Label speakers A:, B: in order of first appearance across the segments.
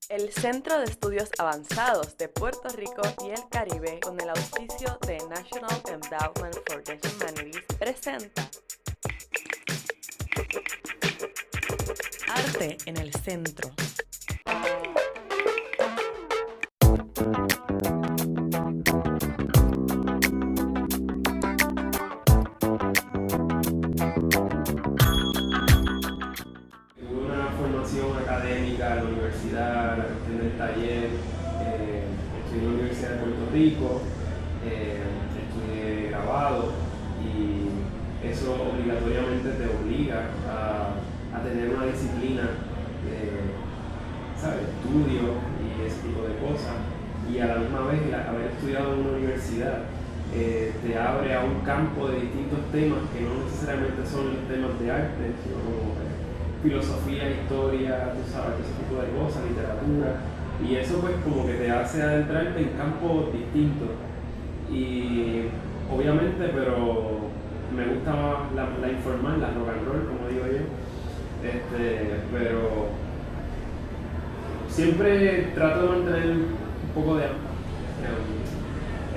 A: El Centro de Estudios Avanzados de Puerto Rico y el Caribe, con el auspicio de National Endowment for the Humanities, presenta Arte en el Centro.
B: Tuve una formación académica en la universidad, la cuestión del taller, estudié en la Universidad de Puerto Rico, estudié grabado y eso obligatoriamente te obliga a tener una disciplina de, ¿sabes?, estudio y ese tipo de cosas. Y a la misma vez haber estudiado en una universidad te abre a un campo de distintos temas que no necesariamente son los temas de arte, sino como filosofía, historia, tú sabes, ese tipo de cosas, literatura, y eso pues como que te hace adentrarte en campos distintos. Y obviamente, pero me gusta más la informal, la rock and roll, como digo yo, pero siempre trato de mantener un poco de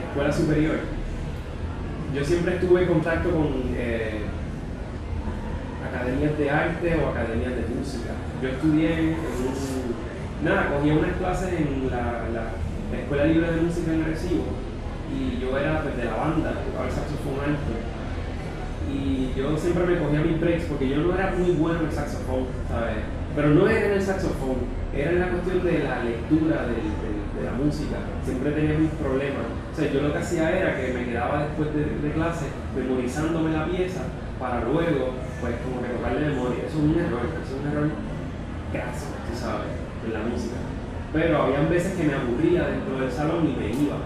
B: escuela superior. Yo siempre estuve en contacto con academias de arte o academias de música. Yo estudié cogía unas clases en la Escuela Libre de Música en Arecibo y yo era pues, de la banda, tocaba el saxofón alto. Y yo siempre me cogía mis breaks porque yo no era muy bueno en el saxofón, ¿sabes? Pero no era en el saxofón, era en la cuestión de la lectura de la música. Siempre tenía mis problemas. O sea, yo lo que hacía era que me quedaba después de clase memorizándome la pieza para luego, pues, como que tocarle memoria. Eso es un error graso, tú sabes, en la música. Pero habían veces que me aburría dentro del salón y me iba.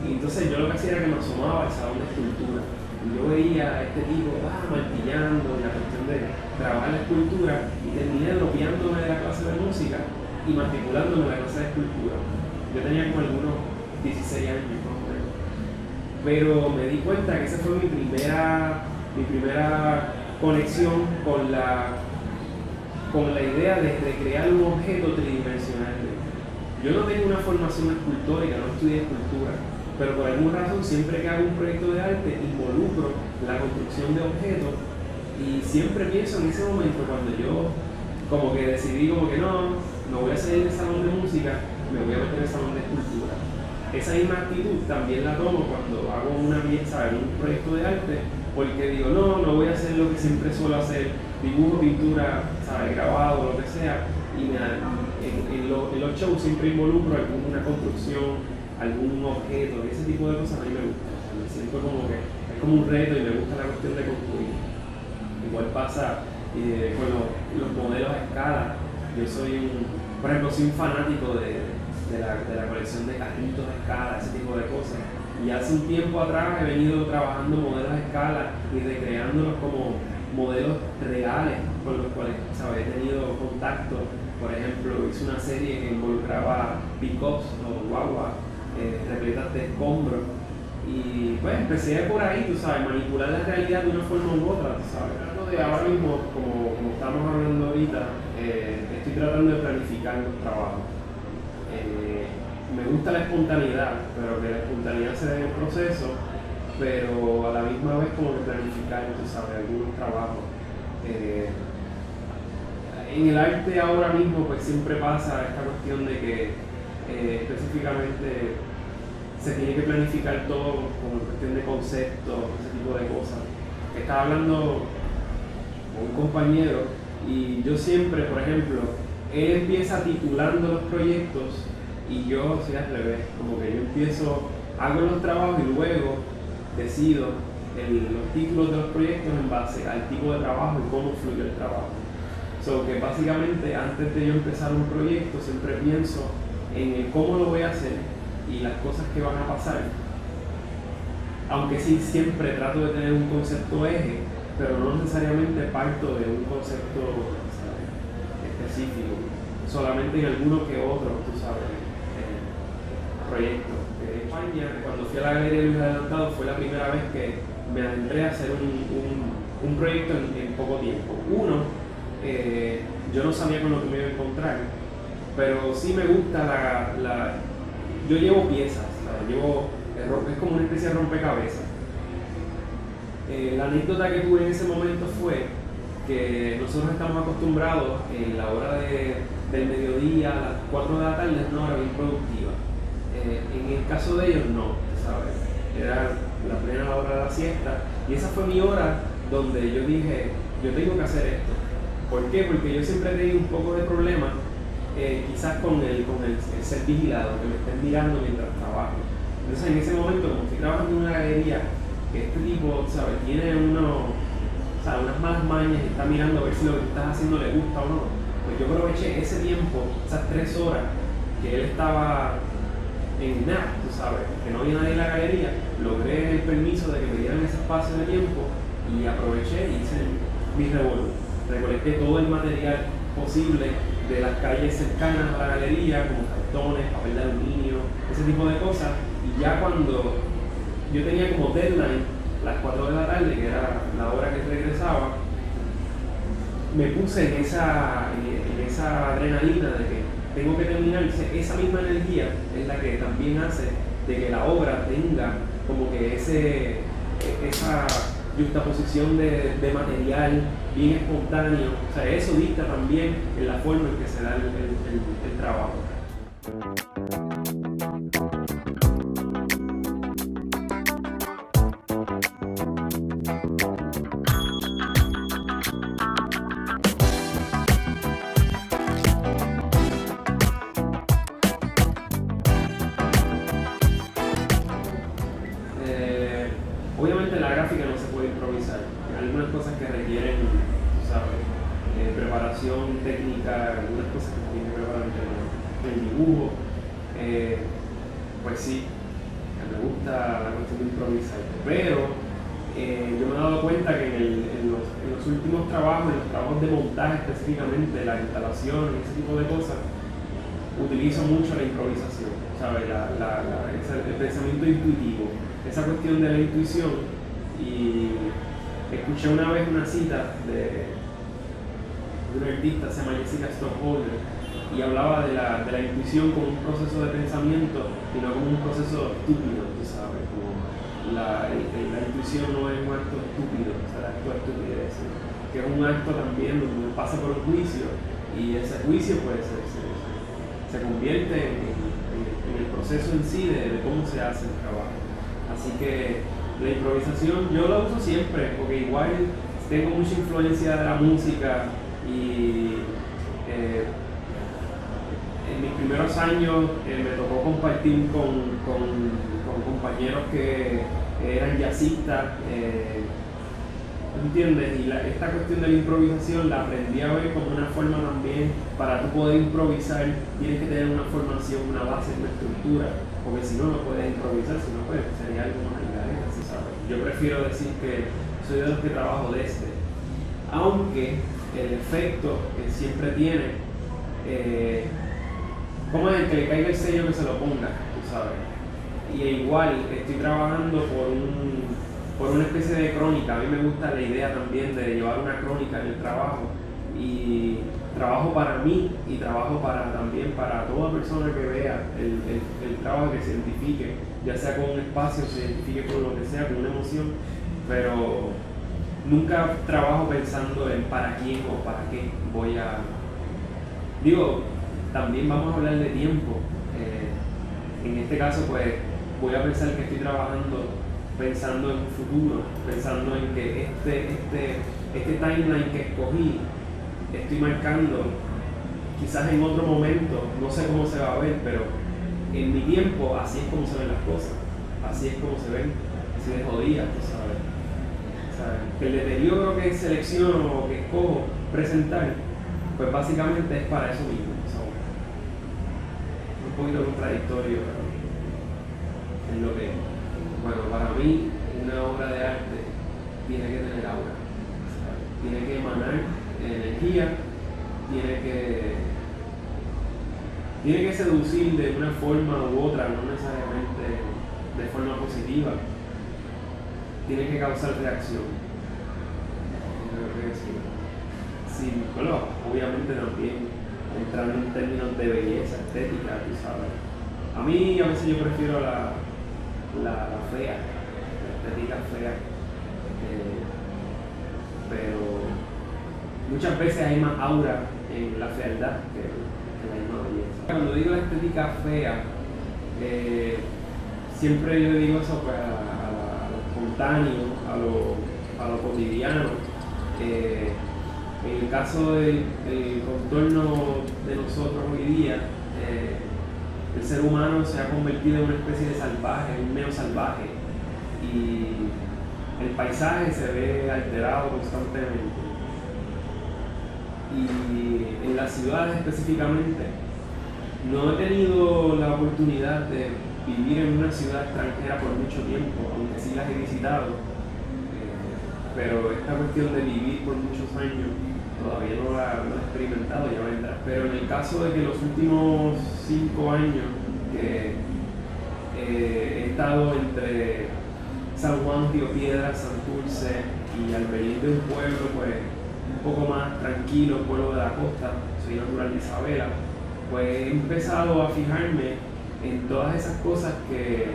B: Y entonces yo lo que hacía era que me asomaba al salón de escultura. Y yo veía a este tipo martillando en la cuestión de trabajar la escultura y terminé dropeándome de la clase de música y matriculándome en la clase de escultura. Yo tenía como algunos 16 años más o menos. Pero me di cuenta que esa fue mi primera conexión con la idea de crear un objeto tridimensional. Yo no tengo una formación escultórica, no estudié escultura, pero por alguna razón siempre que hago un proyecto de arte involucro la construcción de objetos y siempre pienso en ese momento cuando yo como que decidí como que no voy a salir del salón de música, me voy a meter en el salón de escultura. Esa misma actitud también la tomo cuando hago una pieza en un proyecto de arte, porque digo no voy a hacer lo que siempre suelo hacer, dibujo, pintura, ¿sabes?, grabado, lo que sea, y en los shows siempre involucro alguna construcción, algún objeto, ese tipo de cosas a mí me gusta. Me siento como que es como un reto y me gusta la cuestión de construir. Igual pasa con los modelos a escala. Yo por ejemplo, soy un fanático de la colección de carritos a escala, ese tipo de cosas. Y hace un tiempo atrás he venido trabajando modelos a escala y recreándolos como modelos reales con los cuales, ¿sabes?, he tenido contacto. Por ejemplo, hice una serie que involucraba pick-ups o guaguas repletas de escombros. Y pues empecé por ahí, tú sabes, manipular la realidad de una forma u otra, tú sabes. Tratando de ahora mismo, como estamos hablando ahorita, estoy tratando de planificar los trabajos. Me gusta la espontaneidad, pero que la espontaneidad se dé en el proceso, pero a la misma vez como que planificar, tú sabes, algunos trabajos. En el arte ahora mismo pues siempre pasa esta cuestión de que específicamente se tiene que planificar todo como cuestión de conceptos, ese tipo de cosas. Estaba hablando con un compañero y yo siempre, por ejemplo, él empieza titulando los proyectos y yo soy al revés, como que yo hago los trabajos y luego decido los títulos de los proyectos en base al tipo de trabajo y cómo fluye el trabajo. Que básicamente antes de yo empezar un proyecto siempre pienso en el cómo lo voy a hacer y las cosas que van a pasar, aunque sí siempre trato de tener un concepto eje, pero no necesariamente parto de un concepto, ¿sabes?, específico, solamente en alguno que otro, tú sabes, proyectos. En España, cuando fui a la Galería Luis Adelantado, fue la primera vez que me adentré a hacer un proyecto en poco tiempo. Yo no sabía con lo que me iba a encontrar pero sí me gusta yo llevo piezas, es como una especie de rompecabezas. La anécdota que tuve en ese momento fue que nosotros estamos acostumbrados en la hora del mediodía, a las 4 de la tarde, es una hora bien productiva. En el caso de ellos no, ¿sabes? Era la plena hora de la siesta y esa fue mi hora donde yo dije, yo tengo que hacer esto. ¿Por qué? Porque yo siempre he tenido un poco de problema quizás con el ser vigilado, que me estén mirando mientras trabajo. Entonces en ese momento, como estoy trabajando en una galería, que este tipo, ¿sabes? Tiene unas malas mañas y está mirando a ver si lo que estás haciendo le gusta o no, pues yo aproveché ese tiempo, esas 3 horas que él estaba en nada, tú sabes, que no había nadie en la galería, logré el permiso de que me dieran ese espacio de tiempo y aproveché y hice mi revolú. Recolecté todo el material posible de las calles cercanas a la galería, como cartones, papel de aluminio, ese tipo de cosas, y ya cuando yo tenía como deadline las 4 de la tarde, que era la hora que regresaba, me puse en esa adrenalina de que tengo que terminar. Esa misma energía es la que también hace de que la obra tenga como que esa juxtaposición de material bien espontáneo. O sea, eso dicta también en la forma en que se da el trabajo. Obviamente la gráfica no se puede improvisar. Hay algunas cosas que requieren, ¿sabes? Preparación técnica, algunas cosas que se tienen que preparar en el dibujo. Pues sí, me gusta la cuestión de improvisar. Pero yo me he dado cuenta que en los últimos trabajos, en los trabajos de montaje específicamente, la instalación, ese tipo de cosas, utilizo mucho la improvisación, ¿sabes? El pensamiento intuitivo, esa cuestión de la intuición. Y escuché una vez una cita de una artista, se llama Jessica Stockholder, y hablaba de la intuición como un proceso de pensamiento y no como un proceso estúpido, tú sabes, como la intuición no es un acto estúpido, o sea, el acto de estupidez, que es un acto también donde uno pasa por un juicio y ese juicio pues se convierte en el proceso en sí de cómo se hace el trabajo. Así que la improvisación yo la uso siempre, porque igual tengo mucha influencia de la música y en mis primeros años me tocó compartir con compañeros que eran jazzistas, ¿entiendes? Y esta cuestión de la improvisación la aprendí a ver como una forma también, para tú poder improvisar tienes que tener una formación, una base, una estructura, porque si no, no puedes improvisar, si no, pues sería algo más engañoso, ¿sabes? Yo prefiero decir que soy de los que trabajo desde, aunque el efecto que siempre tiene, como es el que le caiga el sello que se lo ponga, tú sabes. Y igual estoy trabajando por una especie de crónica. A mí me gusta la idea también de llevar una crónica en el trabajo, y trabajo para mí y trabajo también para toda persona que vea el trabajo, que se identifique, ya sea con un espacio, se identifique con lo que sea, con una emoción, pero nunca trabajo pensando en para quién o para qué voy a... Digo, también vamos a hablar de tiempo. En este caso pues voy a pensar que estoy trabajando pensando en un futuro, pensando en que este timeline que escogí, estoy marcando quizás en otro momento, no sé cómo se va a ver, pero en mi tiempo así es como se ven las cosas, así es como se ven, así de jodidas, tú sabes. El deterioro que selecciono o que escojo presentar, pues básicamente es para eso mismo. Un poquito contradictorio, pero es lo que es. Bueno, para mí una obra de arte tiene que tener aura, tiene que emanar energía, tiene que seducir de una forma u otra, no necesariamente de forma positiva, tiene que causar reacción. Creo que sí. Sí, bueno, obviamente también entrando en términos de belleza, estética, tú sabes. A mí a veces yo prefiero la fea, la estética fea, pero muchas veces hay más aura en la fealdad que la misma belleza. Cuando digo la estética fea, siempre yo digo eso pues, a lo espontáneo, a lo cotidiano. En el caso del contorno de nosotros hoy día, el ser humano se ha convertido en una especie de salvaje, un neosalvaje, y el paisaje se ve alterado constantemente. Y en las ciudades específicamente, no he tenido la oportunidad de vivir en una ciudad extranjera por mucho tiempo, aunque sí las he visitado, pero esta cuestión de vivir por muchos años todavía no la he experimentado, ya vendrá. Pero en el caso de que los últimos 5 años que he estado entre San Juan, Río Piedras, Santurce, y al venir de un pueblo pues un poco más tranquilo, pueblo de la costa, soy natural de Isabela, pues he empezado a fijarme en todas esas cosas que,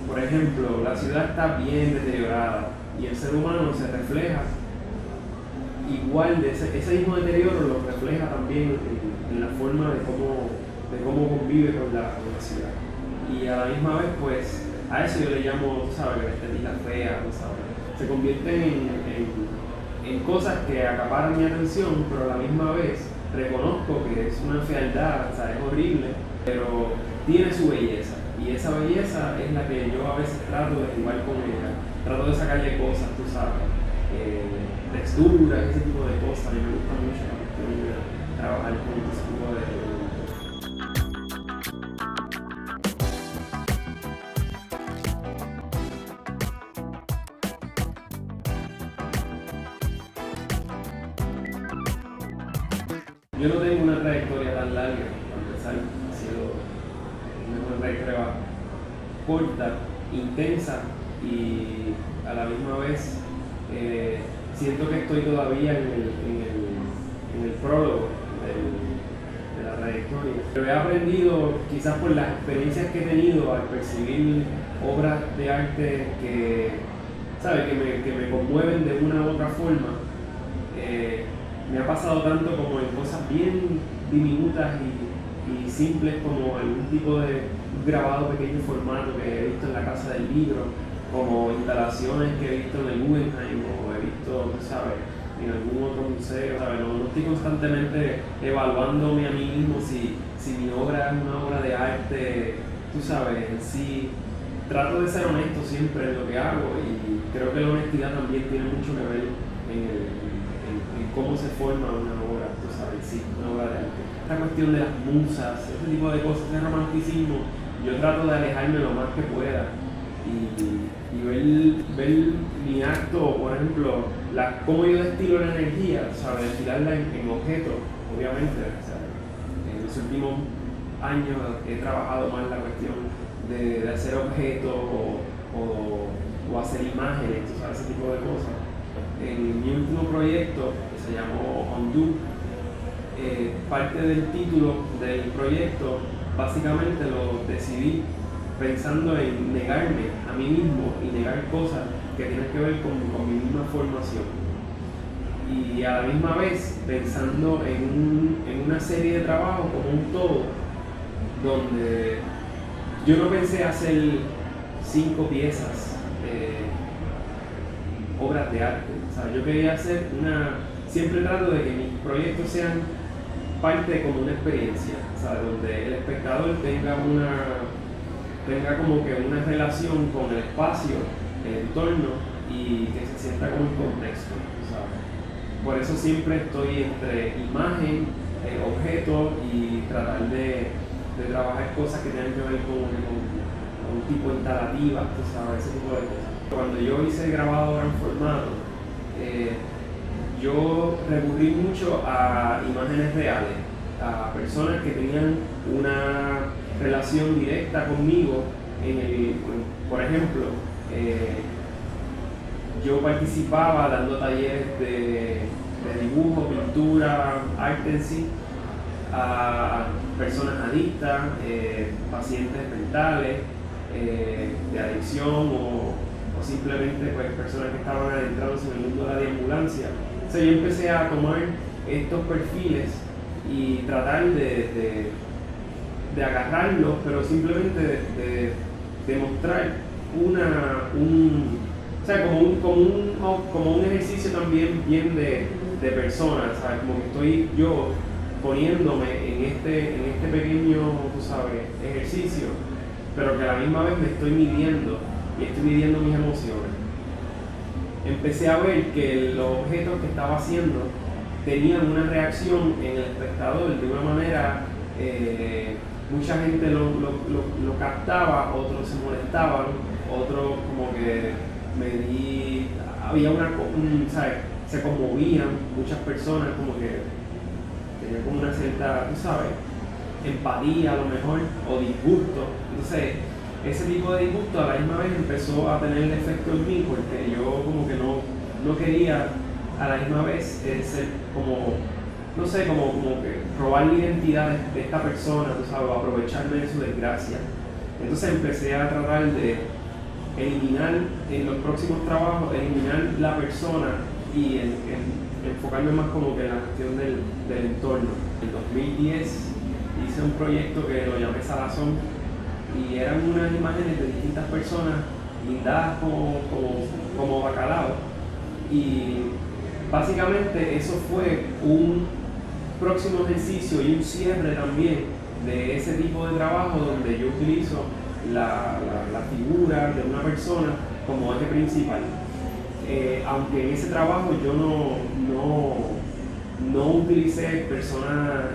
B: por ejemplo, la ciudad está bien deteriorada y el ser humano se refleja igual, de ese mismo deterioro lo refleja también en la forma de cómo convive con la ciudad. Y a la misma vez, pues, a eso yo le llamo, tú sabes, la estética fea, tú sabes. Se convierten en cosas que acaparan mi atención, pero a la misma vez reconozco que es una fealdad, o sea, es horrible, pero tiene su belleza. Y esa belleza es la que yo a veces trato de jugar con ella, trato de sacarle cosas, tú sabes, texturas, ese tipo de cosas. A mí me gusta mucho la cuestión de trabajar con ese tipo de elementos. Yo no tengo una trayectoria tan larga, para empezar, ha sido una trayectoria corta, intensa y a la misma vez siento que estoy todavía en el prólogo de la trayectoria. Pero he aprendido, quizás por las experiencias que he tenido al percibir obras de arte que, ¿sabe? que me conmueven de una u otra forma. Me ha pasado tanto como en cosas bien diminutas y simples como algún tipo de grabado pequeño formato que he visto en la Casa del Libro, como instalaciones que he visto en el Guggenheim o he visto, ¿sabes?, en algún otro museo, ¿sabes? No estoy constantemente evaluándome a mí mismo si mi obra es una obra de arte, tú sabes, en sí. Trato de ser honesto siempre en lo que hago y creo que la honestidad también tiene mucho que ver en cómo se forma una obra, tú sabes, sí, una obra de arte. Esta cuestión de las musas, ese tipo de cosas, ese romanticismo, yo trato de alejarme lo más que pueda y ver mi acto, por ejemplo, cómo yo destilo la energía, ¿sabes? Destilarla en objetos, obviamente. ¿Sabes? En los últimos años he trabajado más la cuestión de hacer objetos o hacer imágenes, tú sabes, ese tipo de cosas. En mi último proyecto, que se llamó Undo, parte del título del proyecto básicamente lo decidí pensando en negarme a mí mismo y negar cosas que tienen que ver con mi misma formación. Y a la misma vez pensando en una serie de trabajos como un todo, donde yo no pensé hacer 5 piezas, obras de arte. O sea, yo quería hacer siempre trato de que mis proyectos sean parte como una experiencia, o sea, donde el espectador tenga como que una relación con el espacio, el entorno y que se sienta como un contexto, ¿sabes? Por eso siempre estoy entre imagen, objeto y tratar de trabajar cosas que tengan que ver con un tipo de instalativa, tú sabes, ese tipo de cosas. Cuando yo hice el grabado en formato, yo recurrí mucho a imágenes reales, a personas que tenían una relación directa conmigo. Por ejemplo, yo participaba dando talleres de dibujo, pintura, arte en sí, a personas adictas, pacientes mentales, de adicción o simplemente pues, personas que estaban adentrados en el mundo de la deambulancia. O sea, yo empecé a tomar estos perfiles y tratar de agarrarlos, pero simplemente de mostrar o sea, como un ejercicio también bien de personas, ¿sabes? Como que estoy yo poniéndome en este pequeño, tú sabes, ejercicio, pero que a la misma vez me estoy midiendo y estoy midiendo mis emociones. Empecé a ver que los objetos que estaba haciendo tenían una reacción en el espectador de una manera, mucha gente lo captaba, otros se molestaban, otros como que había ¿sabes? Se conmovían muchas personas, como que tenían como una cierta, tú sabes, empatía a lo mejor, o disgusto. Entonces, ese tipo de disgusto a la misma vez empezó a tener el efecto en mí, porque yo como que no quería a la misma vez ser como, no sé, como que robar la identidad de esta persona, tú sabes, o aprovecharme de su desgracia. Entonces empecé a tratar de eliminar en los próximos trabajos, eliminar la persona y enfocarme más como que en la cuestión del entorno. En 2010 hice un proyecto que lo llamé Salazón y eran unas imágenes de distintas personas guindadas como bacalao, y básicamente eso fue un próximo ejercicio y un cierre también de ese tipo de trabajo donde yo utilizo la figura de una persona como eje principal. Aunque en ese trabajo yo no utilicé personas,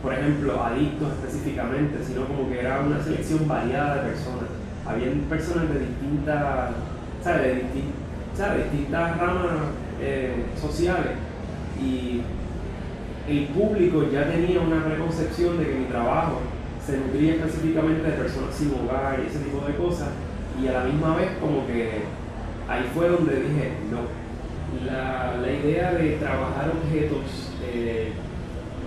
B: por ejemplo, adictos específicamente, sino como que era una selección variada de personas. Habían personas de distintas, ¿sabes? Distintas ramas sociales, y el público ya tenía una preconcepción de que mi trabajo se nutría específicamente de personas sin hogar y ese tipo de cosas, y a la misma vez como que ahí fue donde dije, no, la idea de trabajar objetos,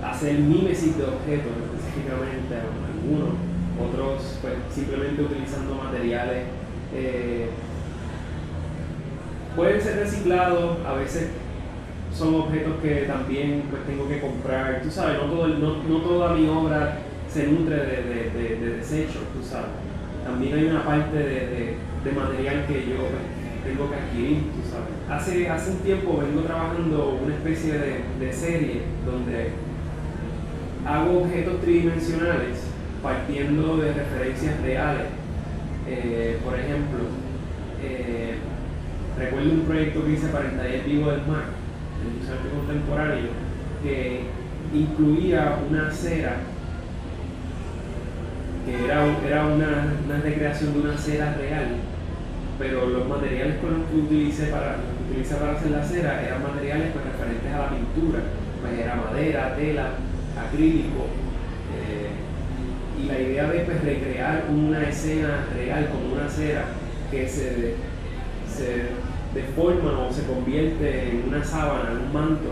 B: hacer mímesis de objetos específicamente, algunos, otros pues simplemente utilizando materiales, pueden ser reciclados, a veces son objetos que también pues tengo que comprar, tú sabes, no toda mi obra se nutre de desechos, tú sabes. También hay una parte de material que yo pues, tengo que adquirir, tú sabes. Hace un tiempo vengo trabajando una especie de serie donde hago objetos tridimensionales partiendo de referencias reales. Por ejemplo, recuerdo un proyecto que hice para el Taller Vivo del Mar, el Museo de Arte Contemporáneo, que incluía una cera que era una recreación de una cera real, pero los materiales con los que utilicé para hacer la cera eran materiales pues, referentes a la pintura, pues era madera, tela, acrílico, y la idea de pues, recrear una escena real como una cera que se deforma o se convierte en una sábana, en un manto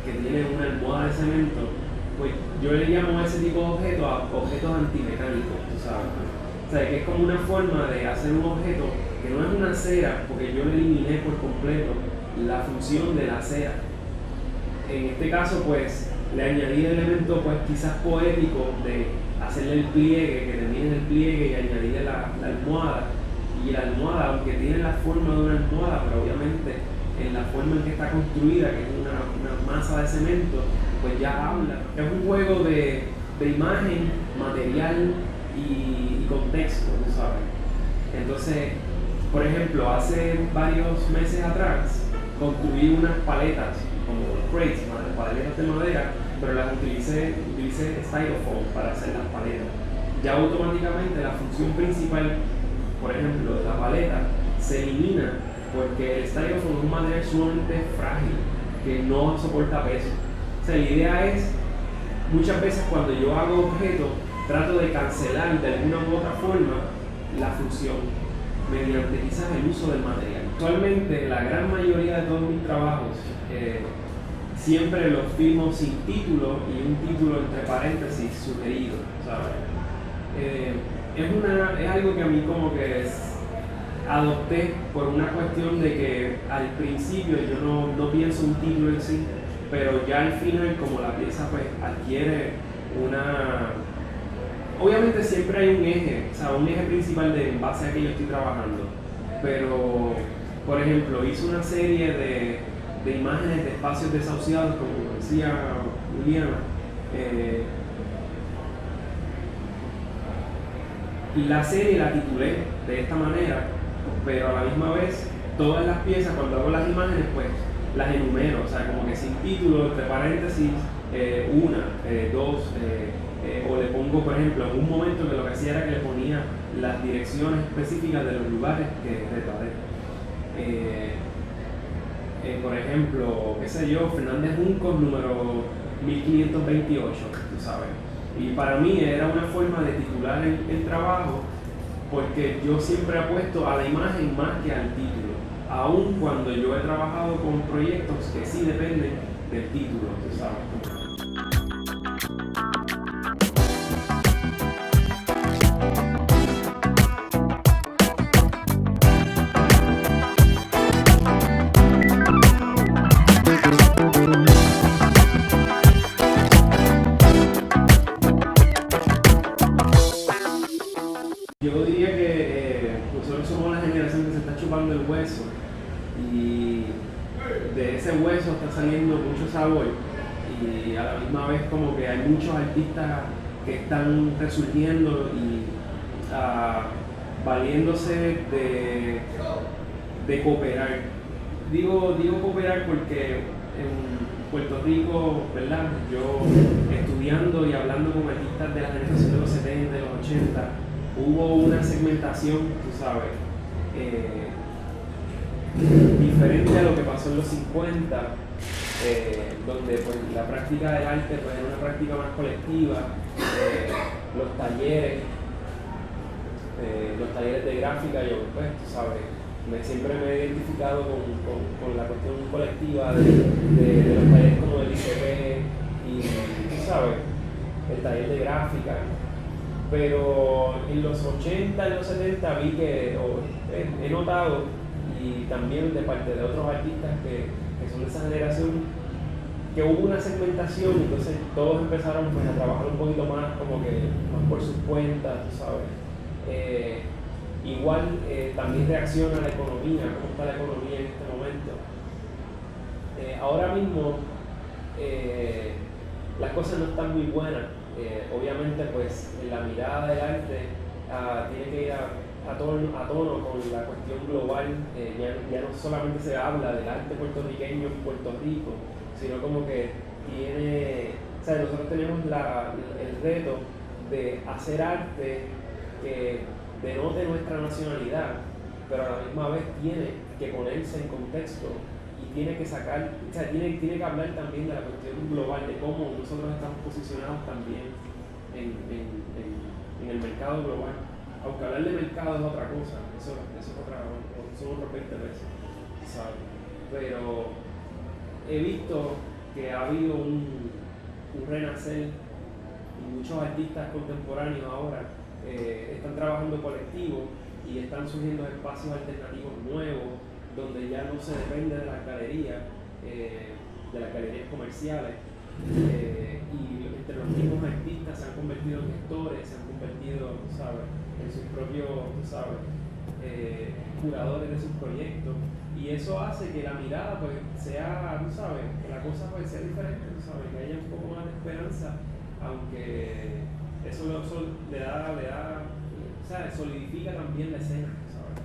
B: que tiene una almohada de cemento, pues yo le llamo a ese tipo de objetos objetos antimecánicos, tú sabes. O sea, que es como una forma de hacer un objeto que no es una cera, porque yo le eliminé por completo la función de la cera. En este caso, pues, le añadí el elemento, pues, quizás poético de hacerle el pliegue, que termine en el pliegue y añadirle la almohada. Y la almohada, aunque tiene la forma de una almohada, pero obviamente en la forma en que está construida, que es una masa de cemento, pues ya habla. Es un juego de imagen, material y contexto, tú sabes. Entonces, por ejemplo, hace varios meses atrás construí unas paletas, como crates, paletas de madera, pero las utilicé styrofoam para hacer las paletas. Ya automáticamente la función principal, por ejemplo, de la paleta, se elimina porque el styrofoam es un material sumamente frágil que no soporta peso. O sea, la idea es, muchas veces cuando yo hago objetos, trato de cancelar de alguna u otra forma la función mediante quizás el uso del material. Actualmente la gran mayoría de todos mis trabajos siempre los firmo sin título y un título entre paréntesis sugerido, ¿sabes? Es algo que a mí como que adopté por una cuestión de que al principio yo no pienso un título en sí, pero ya al final como la pieza pues adquiere obviamente siempre hay un eje, o sea, un eje principal en base a que yo estoy trabajando, pero por ejemplo hice una serie de imágenes de espacios desahuciados, como decía Juliana. La serie la titulé de esta manera, pero a la misma vez todas las piezas, cuando hago las imágenes, pues las enumero, o sea, como que sin título, entre paréntesis, dos, o le pongo, por ejemplo, en un momento que lo que hacía era que le ponía las direcciones específicas de los lugares que retraté. Por ejemplo, qué sé yo, Fernández Juncos número 1528, tú sabes. Y para mí era una forma de titular el trabajo, porque yo siempre apuesto a la imagen más que al título, aun cuando yo he trabajado con proyectos que sí dependen del título, tú sabes. Yo diría que nosotros somos la generación que se está chupando el hueso y de ese hueso está saliendo mucho sabor y a la misma vez como que hay muchos artistas que están resurgiendo y valiéndose de cooperar. Digo cooperar porque en Puerto Rico, ¿verdad? Yo estudiando y hablando con artistas de la generación de los 70, de los 80, hubo una segmentación, tú sabes, diferente a lo que pasó en los 50, donde pues, la práctica del arte pues, era una práctica más colectiva, los talleres de gráfica, yo pues, tú sabes, siempre me he identificado con la cuestión colectiva de los talleres como el ICP y, tú sabes, el taller de gráfica. Pero en los 80 y los 70 vi que, he notado, y también de parte de otros artistas que son de esa generación, que hubo una segmentación, entonces todos empezaron pues, a trabajar un poquito más como que más por sus cuentas, tú sabes. Igual también reacciona a la economía, cómo está la economía en este momento. Ahora mismo las cosas no están muy buenas. Obviamente pues la mirada del arte tiene que ir a tono con la cuestión global. Ya no solamente se habla del arte puertorriqueño en Puerto Rico, sino como que o sea, nosotros tenemos el reto de hacer arte que denote nuestra nacionalidad, pero a la misma vez tiene que ponerse en contexto y tiene que sacar, o sea, tiene que hablar también de la cuestión global, de cómo nosotros estamos posicionados también en el mercado global. Aunque hablar de mercado es otra cosa, eso son otros 20 pesos, ¿sabes? Pero he visto que ha habido un renacer y muchos artistas contemporáneos ahora están trabajando colectivos y están surgiendo espacios alternativos nuevos donde ya no se depende de las galerías, de las galerías comerciales, y entre los mismos artistas se han convertido en gestores, se han convertido, ¿sabes?, en sus propios, ¿sabes?, curadores de sus proyectos, y eso hace que la mirada pues sea, ¿sabes?, que la cosa pues sea diferente, ¿sabes?, que haya un poco más de esperanza, aunque eso le da, ¿sabes?, solidifica también la escena, ¿sabes?